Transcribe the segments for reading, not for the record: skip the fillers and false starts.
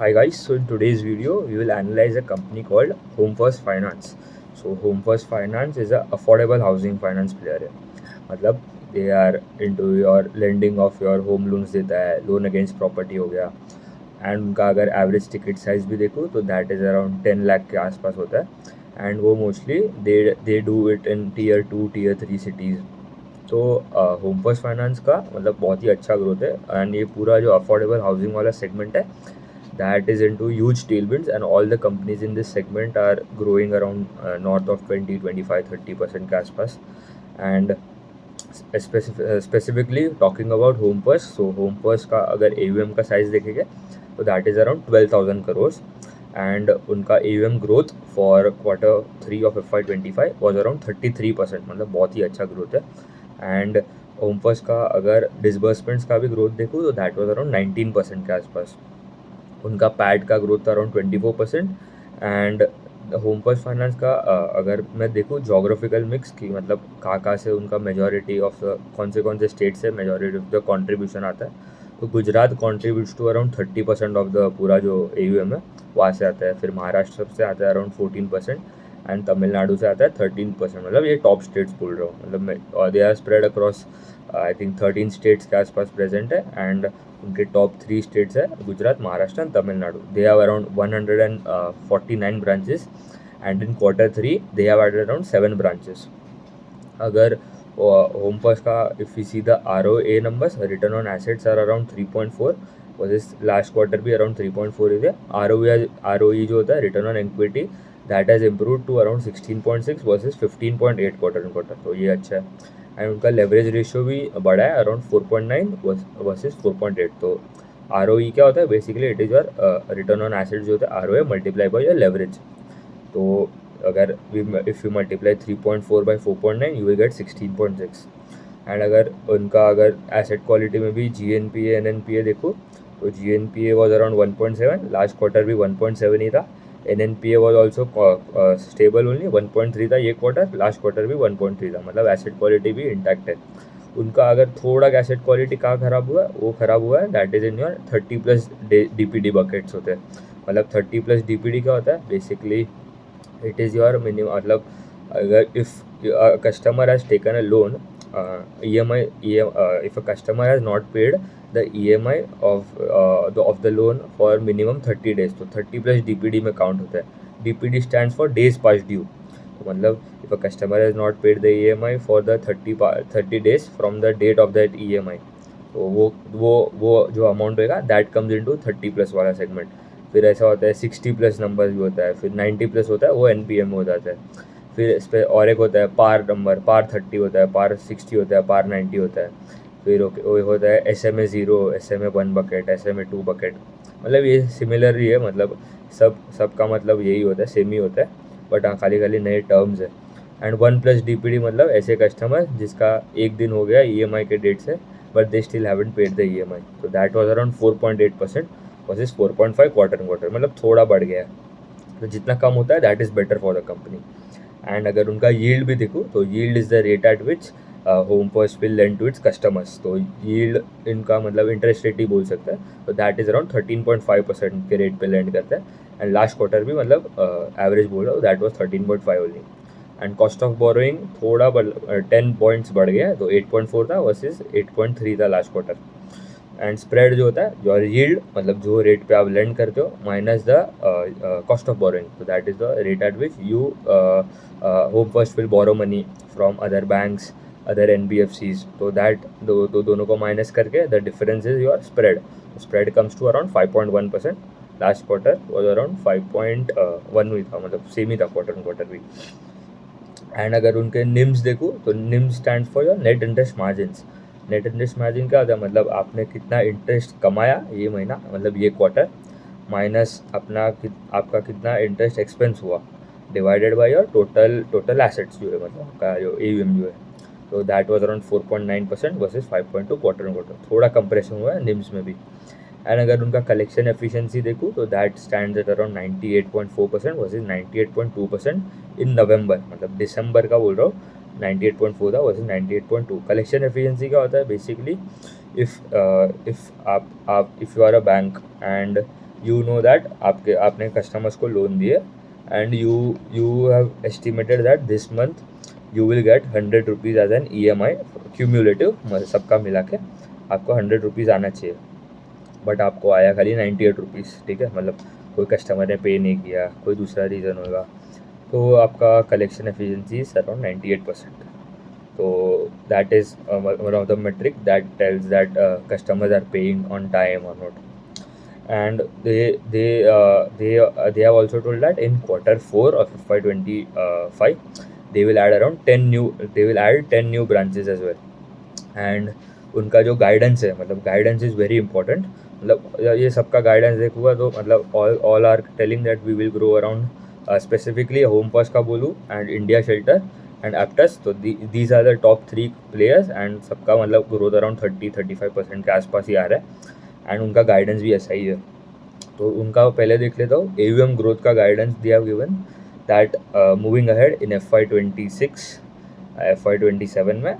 Hi guys, so in today's video we will analyze a company called Home First Finance. So Home First Finance is a affordable housing finance player है. मतलब they are into your lending of your home loans देता है, loan against property हो गया, and उनका अगर average ticket size भी देखो तो दैट इज़ अराउंड 10 लाख के आसपास होता है. एंड वो mostly they do it in tier 2 tier 3 cities. तो होम फर्स्ट फाइनेंस का मतलब बहुत ही अच्छा ग्रोथ है. एंड ये पूरा जो अफोर्डेबल हाउसिंग वाला सेगमेंट है that is into huge tailwinds, and all the companies in this segment are growing around north of 20 25 30% के आसपास. And specifically talking about Home First, so Home First का अगर AUM का साइज देखेंगे तो that is around 12,000 crore. And उनका AUM growth for Q3 of FY25 was around 33%, मतलब बहुत ही अच्छा ग्रोथ है. एंड होम फर्स्ट का अगर डिसबर्समेंट्स का भी ग्रोथ देखूँ तो दैट वॉज अराउंड 19% के आसपास. उनका पैड का ग्रोथ था around 24%. And home first finance का अगर मैं देखूँ जोग्राफिकल मिक्स की, मतलब कहाँ से उनका मेजॉरिटी ऑफ कौन से स्टेट से मेजॉरिटी ऑफ द कंट्रीब्यूशन आता है, तो Gujarat contributes to around 30% of the पूरा जो AUM है वहाँ से आता है. फिर महाराष्ट्र से आता है अराउंड 14%, एंड तमिलनाडु से आता है 13%. मतलब ये टॉप स्टेट्स बोल रहा हूँ, मतलब they are spread across I think 13 states के आसपास प्रेजेंट है. एंड उनके टॉप 3 स्टेट्स है Gujarat, Maharashtra and Tamil Nadu. They have around 149 branches, and in Q3 they have added around 7 branches. अगर होम फर्स्ट का if you see the ROA numbers, return on assets are around 3.4 versus last quarter भी अराउंड 3.4 है. ROE जो होता है return on equity, that has improve to around 16.6 versus 15.8 quarter in quarter, तो ये अच्छा है. एंड उनका लेवरेज रेशियो भी बढ़ा है अराउंड 4.9 वर्सेस 4.8. तो ROE क्या होता है basically, it is your return on asset जो होता है ROA multiply by your leverage. तो अगर if you multiply 3.4 by 4.9 you will gate 16.6. And अगर एसेट क्वालिटी में भी GNPA NNPA देखो तो GNPA was around 1.7, last quarter भी 1.7 ही था. NNPA was also stable only 1.3 था ये क्वार्टर, लास्ट क्वार्टर भी 1.3 था. मतलब एसेट क्वालिटी भी इंटैक्ट है. उनका अगर थोड़ा एसेट क्वालिटी कहाँ ख़राब हुआ है, वो ख़राब हुआ है that is in your 30+ DPD buckets होते हैं. मतलब 30+ DPD क्या होता है basically, it is your minimum. मतलब अगर if customer has taken a loan, EMI, if a customer has not paid the EMI of the loan for minimum 30 days, तो 30+ DPD में काउंट होता है. DPD stands for days past due. तो मतलब if a customer has not paid the EMI for the 30 days from the date of that EMI, तो वो जो amount होगा दैट कम्स इनटू 30+ वाला सेगमेंट. फिर ऐसा होता है 60+ नंबर भी होता है, फिर 90+ होता है, वो NPM में हो जाता है. फिर इस पर और एक होता है पार नंबर, पार 30 होता है, पार 60 होता है, पार 90 होता है. फिर वो होता है SMA 0, SMA 1 bucket, SMA 2 bucket. मतलब ये सिमिलर ही है, मतलब सबका मतलब यही होता है, सेम ही होता है, बट हाँ खाली नए टर्म्स है. एंड 1+ DPD मतलब ऐसे कस्टमर जिसका एक दिन हो गया EMI के डेट से, but they still haven't paid the EMI. तो that was around 4.8% versus 4.5 quarter, मतलब थोड़ा बढ़ गया है. तो जितना कम होता है that is better for the company. And अगर उनका यील्ड भी देखो तो yield is the rate at which home first will lend to its customers. तो यील्ड इनका मतलब इंटरेस्ट रेट ही बोल सकता है. तो दैट इज़ अराउंड 13.5% के रेट पे लेंड करता है. एंड लास्ट क्वार्टर भी मतलब एवरेज बोल रहा हूँ that was 13.5 only. And cost of borrowing थोड़ा 10 पॉइंट्स बढ़ गया है, तो 8.4 था वर्सेस 8.3 था लास्ट क्वार्टर. एंड स्प्रेड जो होता है योर यील्ड, मतलब जो रेट पे आप लेंड करते हो minus the cost of borrowing, तो that is the rate at which you Home first will borrow money from other banks, other NBFCs. तो दैट दोनों को माइनस करके the difference is your spread. Spread comes to around 5.1%. Last quarter was around 5.1 हुई था, मतलब same ही था quarter भी. And अगर उनके निम्स देखूँ तो NIMS stand for your net interest margins. Net interest margin क्या होता है, मतलब आपने कितना इंटरेस्ट कमाया ये महीना, मतलब ये क्वार्टर, माइनस आपका कितना इंटरेस्ट एक्सपेंस हुआ, divided by your total assets जो है, मतलब आपका जो AUM जो है. तो that was around 4.9% versus 5.2 quarter. थोड़ा कंप्रेशन हुआ है निम्स में भी. एंड अगर उनका कलेक्शन एफिशिएंसी देखूँ तो that stands at around 98.4% versus 98.2% इन नवंबर, मतलब दिसंबर का बोल रहा हूँ. 98.4 था वर्सेस 98.2. कलेक्शन एफिशिएंसी क्या होता है बेसिकली, इफ़ आप if you are a bank and you know that आपने कस्टमर्स को लोन दिए and you have estimated that this month you will get 100 rupees as an EMI cumulative, सबका मिला के आपको 100 रुपीज़ आना चाहिए, बट आपको आया खाली 98 रुपीज़, ठीक है। मतलब कोई कस्टमर ने पे नहीं किया, कोई दूसरा रीज़न होगा, तो आपका कलेक्शन एफिशिएंसी इज अराउंड 98%। तो that is one of the metric that tells that customers are paying on time or not. And they have also told that in quarter 4 of FY25 they will add 10 new branches as well. And उनका जो guidance है, मतलब guidance is very important. मतलब ये सबका guidance देखूंगा तो मतलब all are telling that we will grow around, specifically Home पास का बोलूँ and India Shelter and Aptus, तो these are the top 3 players and सबका मतलब ग्रोथ अराउंड 30-35% के आसपास ही आ रहा है एंड उनका गाइडेंस भी ऐसा ही है। तो उनका पहले देख लेता हूँ AUM ग्रोथ का guidance they have given that moving ahead in FY26 FY27 में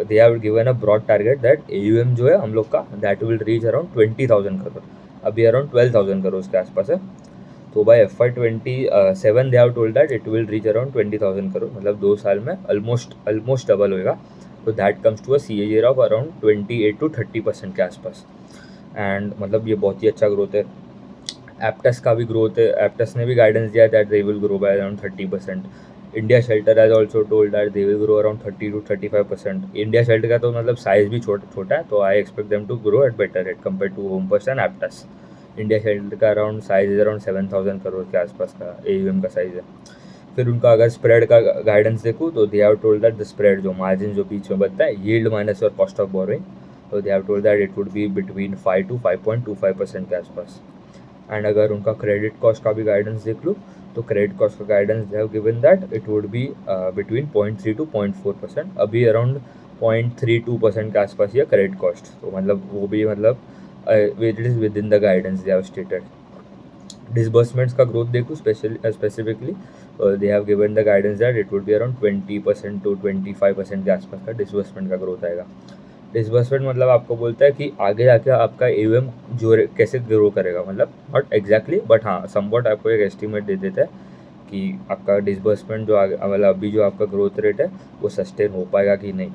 they have given a broad target that AUM जो है हम लोग का that will reach around 20,000 crore, अभी अराउंड 12,000 करोड़ के आसपास है। तो by FY27 they have told that it will reach around 20,000 crore, मतलब 2 साल में ऑलमोस्ट डबल होएगा। तो that comes to a CAGR of around 28 to 30% के आसपास, एंड मतलब ये बहुत ही अच्छा ग्रोथ है। एप्टस का भी ग्रोथ है, एप्टस ने भी गाइडेंस दिया that they will grow by around 30%। India Shelter has also told that they will grow around 30 to 35%। India Shelter का तो मतलब साइज भी छोटा है, तो I expect them to grow at better rate compare to Home First and Aptus. India Shelter का around size is around 7,000 crore के आसपास का AUM का साइज है। फिर उनका अगर स्प्रेड का गाइडेंस देखूँ तो they have told that the spread जो मार्जिन जो बीच में बनता है, yield minus your cost of borrowing, तो they have told that it would be between 5 to 5.25% के आसपास। एंड अगर उनका क्रेडिट कॉस्ट का भी गाइडेंस देख लूँ तो क्रेडिट कॉस्ट का guidance they have given that it would be between 0.3 to 0.4%, अभी अराउंड 0.32% के आसपास ये क्रेडिट कॉस्ट, तो मतलब वो भी मतलब it is with in the guidance they have stated. Disbursements का ग्रोथ देखूँ specifically they have given the guidance that it would be around 20% to 25% के आसपास का डिसबर्समेंट का ग्रोथ आएगा। डिसबर्समेंट मतलब आपको बोलता है कि आगे जाके आपका AUM जो कैसे ग्रो करेगा, मतलब नॉट एग्जैक्टली बट हाँ समवॉट आपको एक एस्टिमेट दे देता है कि आपका डिसबर्समेंट जो मतलब अभी जो आपका ग्रोथ रेट है वो सस्टेन हो पाएगा कि नहीं।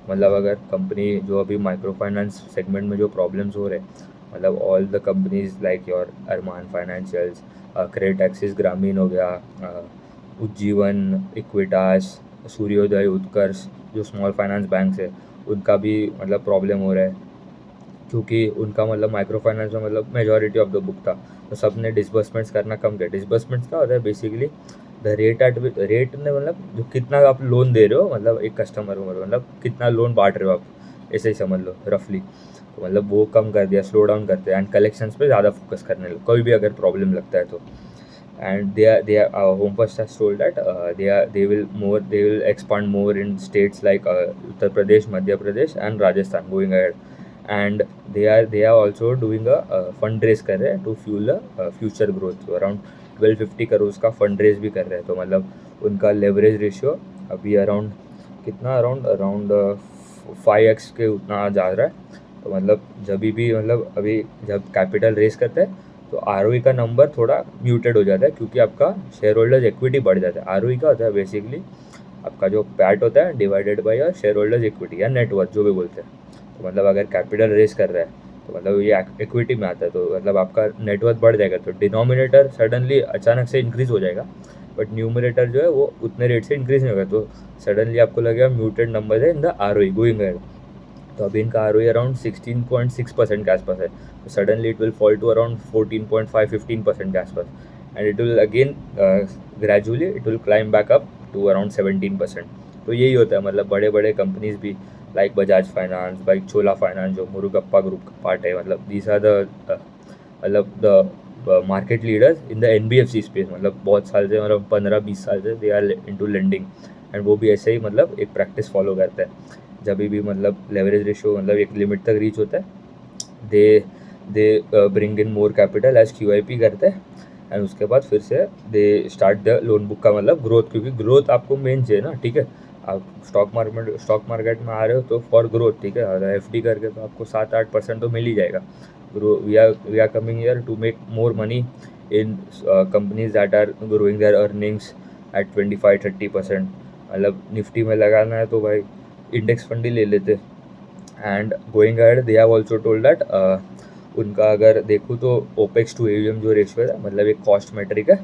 मतलब अगर कंपनी जो अभी माइक्रो फाइनेंस सेगमेंट में जो प्रॉब्लम्स हो रहे हैं, मतलब all the companies like your Arman financials, credit access Grameen हो गया, उज्जीवन, इक्विटास, सूर्योदय, उत्कर्ष, जो स्मॉल फाइनेंस बैंक्स है उनका भी मतलब प्रॉब्लम हो रहा है, क्योंकि उनका मतलब माइक्रो फाइनेंस में मतलब मेजॉरिटी ऑफ द बुक था, तो सब ने डिसबर्समेंट्स करना कम किया। डिसबर्समेंट्स क्या होता है बेसिकली द रेट ने मतलब जो कितना आप लोन दे रहे हो, मतलब एक कस्टमर को मतलब कितना लोन बांट रहे हो आप, ऐसे ही समझ लो रफली, तो मतलब वो कम कर दिया, स्लो डाउन करते हैं एंड कलेक्शंस पे ज़्यादा फोकस करने लगे कोई भी अगर प्रॉब्लम लगता है तो। and they are Home First has told that they will expand more in states like Uttar Pradesh, Madhya Pradesh and Rajasthan going ahead, and they are also doing a fundraise कर रहे हैं to fuel future growth, तो around 1250 crore का fundraise भी कर रहे हैं। तो मतलब उनका leverage ratio अभी अराउंड कितना अराउंड 5x के उतना जा रहा है। तो मतलब जब भी मतलब अभी जब कैपिटल रेस करते हैं तो ROE का नंबर थोड़ा म्यूटेड हो जाता है, क्योंकि आपका शेयर होल्डर्स इक्विटी बढ़ जाता है। ROE क्या होता है बेसिकली आपका जो पैट होता है divided by your share holders equity या नेटवर्थ जो भी बोलते हैं। तो मतलब अगर कैपिटल रेस कर रहा है तो मतलब ये इक्विटी में आता है, तो मतलब आपका नेटवर्थ बढ़ जाएगा, तो डिनोमिनेटर सडनली अचानक से इंक्रीज हो जाएगा, बट न्यूमरेटर जो है वो उतने रेट से इंक्रीज नहीं होगा, तो सडनली आपको लगेगा म्यूटेड नंबर है in the ROE going ahead. तो अभी इनका ROE अराउंड 16.6% के आसपास है, तो suddenly it will fall to around 14.5-15% के आसपास, and it will again gradually it will climb back up to around 17%। तो यही होता है, मतलब बड़े बड़े कंपनीज भी like Bajaj finance, like Chola finance जो मुरुगप्पा ग्रुप का पार्ट है, मतलब दीज आर द मतलब the market leaders in the NBFC space, मतलब बहुत साल से मतलब 15-20 साल से they are into lending, and वो भी ऐसे ही मतलब एक प्रैक्टिस फॉलो करता है। जब भी मतलब लेवरेज रेशियो मतलब एक लिमिट तक रीच होता है they bring in more capital as QIP करते हैं, एंड उसके बाद फिर से they start the loan book का मतलब ग्रोथ, क्योंकि ग्रोथ आपको मेन चाहिए ना, ठीक है। आप स्टॉक मार्केट में आ रहे हो तो फॉर ग्रोथ, ठीक है, अगर FD करके तो आपको 7-8% तो मिल ही जाएगा, we are coming here to make more money in companies that are growing their earnings at 25-30%. मतलब निफ्टी में लगाना है तो भाई इंडेक्स फंड ही ले लेते. And going ahead they have also told that उनका अगर देखूँ तो ओपेक्स टू एयूएम जो रेशियो है, मतलब एक कॉस्ट मेट्रिक है,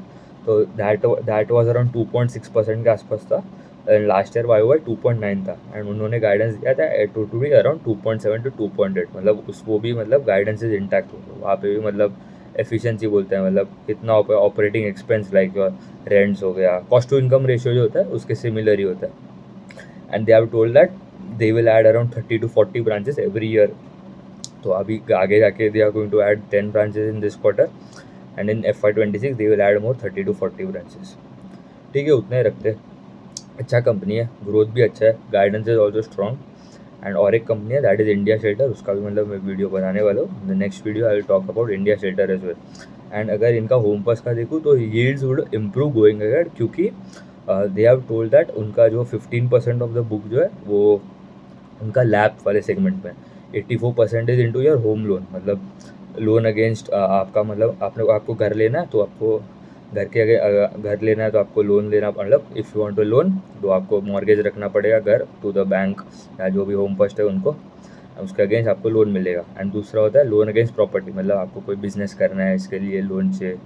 तो दैट वाज अराउंड 2.6% के आसपास था. एंड लास्ट ईयर वाई 2.9 था. एंड उन्होंने गाइडेंस दिया था टू बी अराउंड 2.7 to 2.8. मतलब वो भी मतलब गाइडेंस इज इंटैक्ट हो. वहाँ पे भी मतलब एफिशिएंसी बोलते हैं, मतलब कितना ऑपरेटिंग एक्सपेंस लाइक रेंट्स हो गया, कॉस्ट टू इनकम रेशियो जो होता है उसके सिमिलर ही होता है. And they have told that they will add around 30 to 40 branches every year. तो अभी आगे जाके they are going to add 10 branches in this quarter. And in FY26 they will add more 30 to 40 branches. ठीक है, उतने ही रखते हैं. अच्छा कंपनी है, ग्रोथ भी अच्छा है, guidance is also strong. And और एक कंपनी है दैट इज इंडिया शेल्टर, उसका भी मतलब मैं वीडियो बनाने वाला हूँ. The next video I will talk about India shelter as well. And अगर इनका होम पास का देखूँ तो yields would improve going ahead, क्योंकि दे हैव टोल्ड दैट उनका जो 15% ऑफ द बुक जो है वो उनका लैब वाले सेगमेंट में 84% is into your home loan. मतलब लोन अगेंस्ट आपका, मतलब आपको घर लेना है तो आपको घर के अगर घर लेना है तो आपको लोन लेना, मतलब if you want to loan तो आपको मॉर्गेज रखना पड़ेगा घर टू द बैंक या जो भी होम फर्स्ट है उनको, उसके अगेंस्ट आपको लोन मिलेगा. एंड दूसरा होता है लोन अगेंस्ट प्रॉपर्टी, मतलब आपको कोई बिजनेस करना है, इसके लिए लोन चाहिए,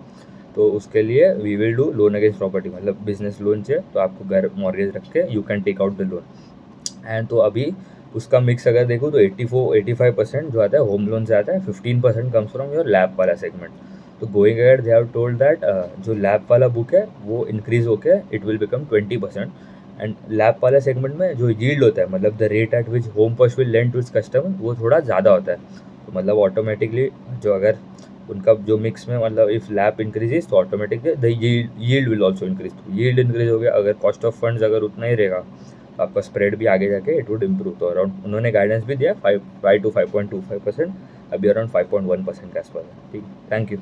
तो उसके लिए we will do loan against property, मतलब बिजनेस लोन चाहिए तो आपको घर मॉर्गेज रख के you can take out the loan. And तो अभी उसका मिक्स अगर देखो तो 84-85% जो आता है होम लोन से आता है, 15% कम्स फ्रॉम योर लैब वाला सेगमेंट. तो going ahead they have told that जो लैब वाला बुक है वो इंक्रीज होके it will become 20%. And LAP वाला सेगमेंट में जो यील्ड होता है, मतलब the rate at which home first will lend to its customer, वो थोड़ा ज़्यादा होता है. तो मतलब ऑटोमेटिकली जो अगर उनका जो मिक्स में, मतलब इफ़ लैब इंक्रीजेज तो automatically the yield will also increase. तो यील्ड इंक्रीज हो गया, अगर कॉस्ट ऑफ फंड्स अगर उतना ही रहेगा तो आपका स्प्रेड भी आगे जाके इट वुड इम्प्रूव. तो अराउंड उन्होंने गाइडेंस भी दिया 5 to 5.25%, अभी अराउंड 5.1% के आसपास है. ठीक, थैंक यू.